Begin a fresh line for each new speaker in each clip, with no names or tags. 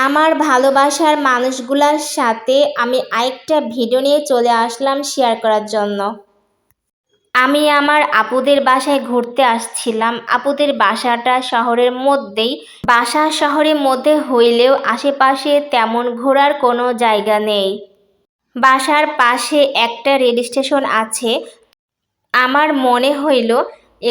আমার ভালোবাসার মানুষগুলার সাথে আমি আরেকটা ভিডিও নিয়ে চলে আসলাম শেয়ার করার জন্য। আমি আমার আপুদের বাসায় ঘুরতে আসছিলাম। আপুদের বাসাটা শহরের মধ্যেই। বাসা শহরের মধ্যে হইলেও আশেপাশে তেমন ঘোরার কোনো জায়গা নেই। বাসার পাশে একটা রেল স্টেশন আছে। আমার মনে হইল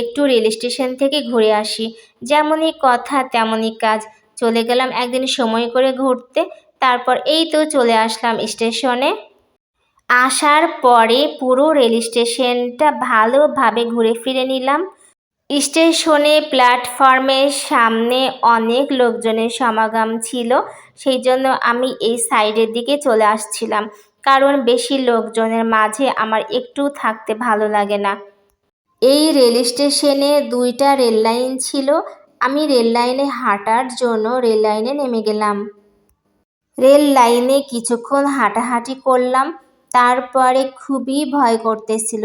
একটু রেল স্টেশন থেকে ঘুরে আসি। যেমনই কথা তেমনই কাজ। চলে গেলাম একদিন সময় করে ঘুরতে। তারপর এই তো চলে আসলাম স্টেশনে। আসার পরে পুরো রেল স্টেশনটা ভালোভাবে ঘুরে ফিরে নিলাম। স্টেশনে প্ল্যাটফর্মের সামনে অনেক লোকজনের সমাগম ছিল, সেই জন্য আমি এই সাইডের দিকে চলে আসছিলাম, কারণ বেশি লোকজনের মাঝে আমার একটু থাকতে ভালো লাগে না। এই রেল স্টেশনে দুইটা রেল লাইন ছিল। আমি রেল লাইনে হাঁটার জন্য রেল লাইনে নেমে গেলাম। রেল লাইনে কিছুক্ষণ হাঁটাহাঁটি করলাম। তারপরে খুবই ভয় করতেছিল,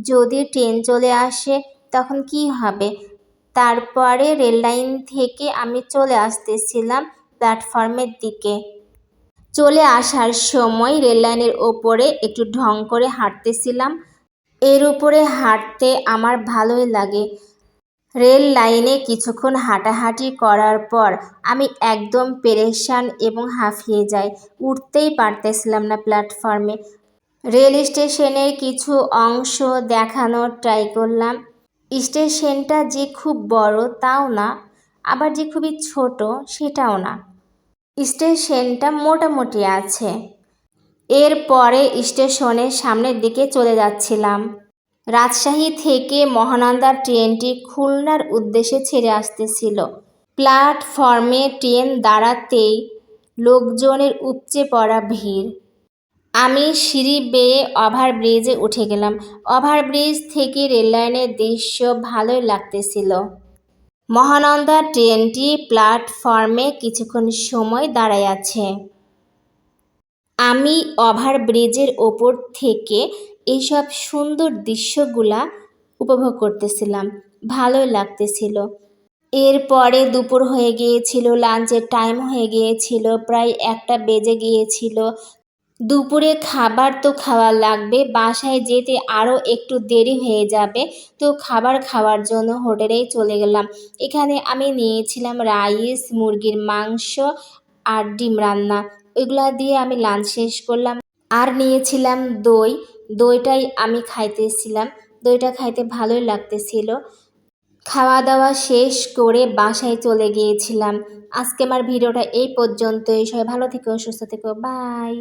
যদি ট্রেন চলে আসে তখন কি হবে। তারপরে রেল লাইন থেকে আমি চলে আসতেছিলাম প্ল্যাটফর্মের দিকে। চলে আসার সময় রেল লাইনের ওপরে একটু ঢং করে হাঁটতেছিলাম। এর উপরে হাঁটতে আমার ভালোই লাগে। রেল লাইনে কিছুক্ষণ হাঁটাহাঁটি করার পর আমি একদম পেরেশান এবং হাঁফিয়ে যাই। উঠতেই পারতেছিলাম না প্ল্যাটফর্মে। রেল স্টেশনের কিছু অংশ দেখানোর ট্রাই করলাম। স্টেশনটা যে খুব বড় তাও না, আবার যে খুবই ছোট সেটাও না। স্টেশনটা মোটামুটি আছে। এরপরে স্টেশনের সামনের দিকে চলে যাচ্ছিলাম। রাজশাহী থেকে মহানন্দা ট্রেনটি খুলনার উদ্দেশ্যে ছেড়ে আসতেছিল। প্ল্যাটফর্মে ট্রেন দাঁড়াতেই লোকজনের উপচে পড়া ভিড়। আমি সিঁড়ি বেয়ে ওভারব্রিজে উঠে গেলাম। ওভারব্রিজ থেকে রেললাইনের দৃশ্য ভালোই লাগতেছিল। মহানন্দা ট্রেনটি প্ল্যাটফর্মে কিছুক্ষণ সময় দাঁড়ায় আছে। আমি ওভারব্রিজের ওপর থেকে এইসব সুন্দর দৃশ্যগুলা উপভোগ করতেছিলাম, ভালোই লাগতেছিল। এরপরে দুপুর হয়ে গিয়েছিল, লাঞ্চের টাইম হয়ে গিয়েছিল, প্রায় 1টা বেজে গিয়েছিল। দুপুরে খাবার তো খাওয়া লাগবে, বাসায় যেতে আরও একটু দেরি হয়ে যাবে, তো খাবার খাওয়ার জন্য হোটেলেই চলে গেলাম। এখানে আমি নিয়েছিলাম রাইস, মুরগির মাংস আর ডিম রান্না। ওইগুলা দিয়ে আমি লাঞ্চ শেষ করলাম। আর নিয়েছিলাম দই। দইটাই আমি খাইতেছিলাম। দইটা খাইতে ভালোই লাগতেছিল। খাওয়া দাওয়া শেষ করে বাসায় চলে গিয়েছিলাম। আজকে আমার ভিডিওটা এই পর্যন্তই। সবাই ভালো থেকো, সুস্থ থেকো, বাই।